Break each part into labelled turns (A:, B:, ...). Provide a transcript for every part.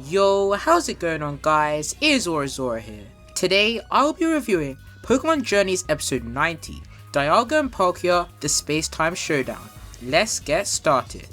A: Yo, how's it going on guys? It is AuraZora here. Today, I'll be reviewing Pokemon Journeys episode 90, Dialga and Palkia, the Space-Time Showdown. Let's get started.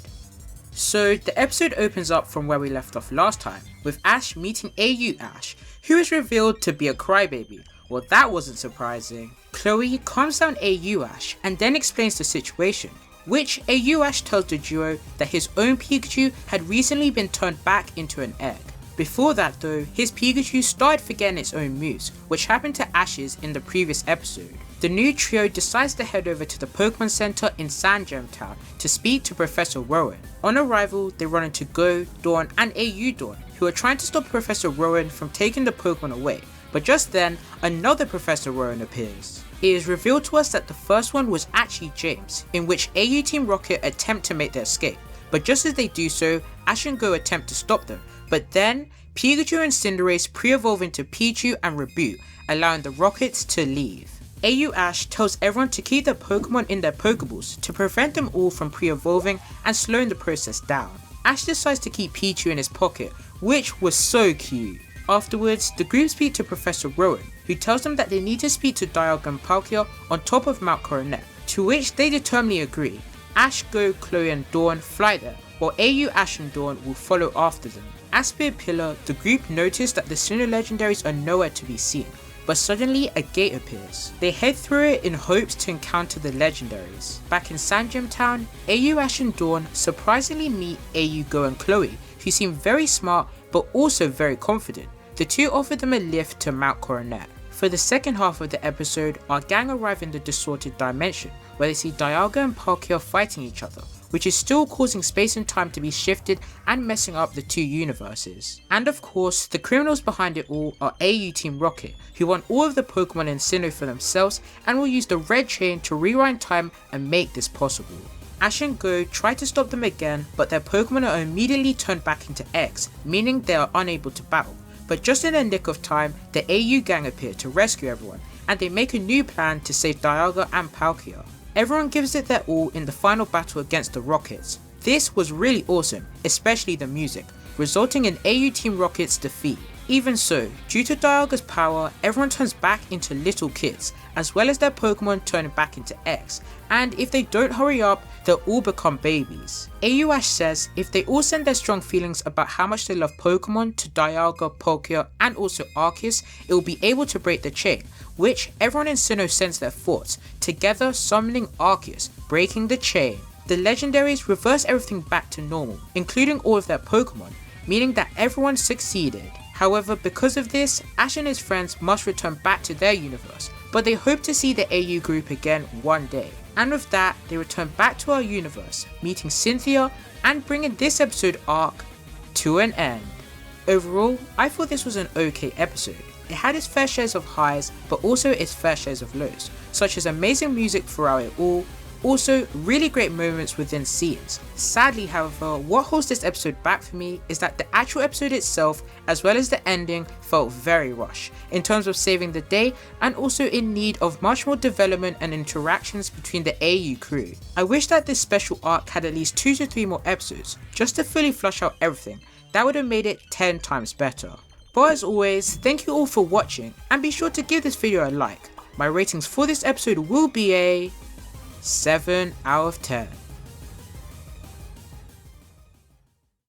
A: So, the episode opens up from where we left off last time, with Ash meeting AU Ash, who is revealed to be a crybaby. Well, that wasn't surprising. Chloe calms down AU Ash and then explains the situation, which AU Ash tells the duo that his own Pikachu had recently been turned back into an egg. Before that though, his Pikachu started forgetting its own moves, which happened to Ash's in the previous episode. The new trio decides to head over to the Pokemon Center in Sandgem Town to speak to Professor Rowan. On arrival, they run into Go, Dawn and AU Dawn, who are trying to stop Professor Rowan from taking the Pokemon away, but just then, another Professor Rowan appears. It is revealed to us that the first one was actually James, in which AU Team Rocket attempt to make their escape, but just as they do so, Ash and Go attempt to stop them, but then Pikachu and Cinderace pre-evolve into Pichu and Raboot, allowing the Rockets to leave. AU Ash tells everyone to keep their Pokemon in their Pokeballs to prevent them all from pre-evolving and slowing the process down. Ash decides to keep Pichu in his pocket, which was so cute. Afterwards, the group speak to Professor Rowan, who tells them that they need to speak to Dialga and Palkia on top of Mount Coronet, to which they determinedly agree. Ash, Go, Chloe and Dawn fly there, while AU Ash and Dawn will follow after them. At Spirit Pillar, the group notice that the Sinnoh legendaries are nowhere to be seen, but suddenly a gate appears. They head through it in hopes to encounter the legendaries. Back in Sandgem Town, AU Ash and Dawn surprisingly meet AU Go and Chloe, who seem very smart but also very confident. The two offer them a lift to Mount Coronet. For the second half of the episode, our gang arrive in the distorted dimension, where they see Dialga and Palkia fighting each other, which is still causing space and time to be shifted and messing up the two universes. And of course, the criminals behind it all are AU Team Rocket, who want all of the Pokemon in Sinnoh for themselves and will use the red chain to rewind time and make this possible. Ash and Go try to stop them again, but their Pokemon are immediately turned back into eggs, meaning they are unable to battle. But just in the nick of time, the AU gang appear to rescue everyone, and they make a new plan to save Dialga and Palkia. Everyone gives it their all in the final battle against the Rockets. This was really awesome, especially the music, resulting in AU Team Rocket's defeat. Even so, due to Dialga's power, everyone turns back into little kids, as well as their Pokemon turning back into eggs, and if they don't hurry up, they'll all become babies. AU Ash says if they all send their strong feelings about how much they love Pokemon to Dialga, Palkia and also Arceus, it will be able to break the chain, which everyone in Sinnoh sends their thoughts, together summoning Arceus, breaking the chain. The legendaries reverse everything back to normal, including all of their Pokemon, meaning that everyone succeeded. However, because of this, Ash and his friends must return back to their universe, but they hope to see the AU group again one day. And with that, they return back to our universe, meeting Cynthia and bringing this episode arc to an end. Overall, I thought this was an okay episode. It had its fair shares of highs, but also its fair shares of lows, such as amazing music throughout it all, also really great moments within scenes. Sadly however, what holds this episode back for me is that the actual episode itself, as well as the ending, felt very rushed in terms of saving the day and also in need of much more development and interactions between the AU crew. I wish that this special arc had at least 2 to 3 more episodes just to fully flush out everything. That would have made it 10 times better. But as always, thank you all for watching and be sure to give this video a like. My ratings for this episode will be a 7 out of 10.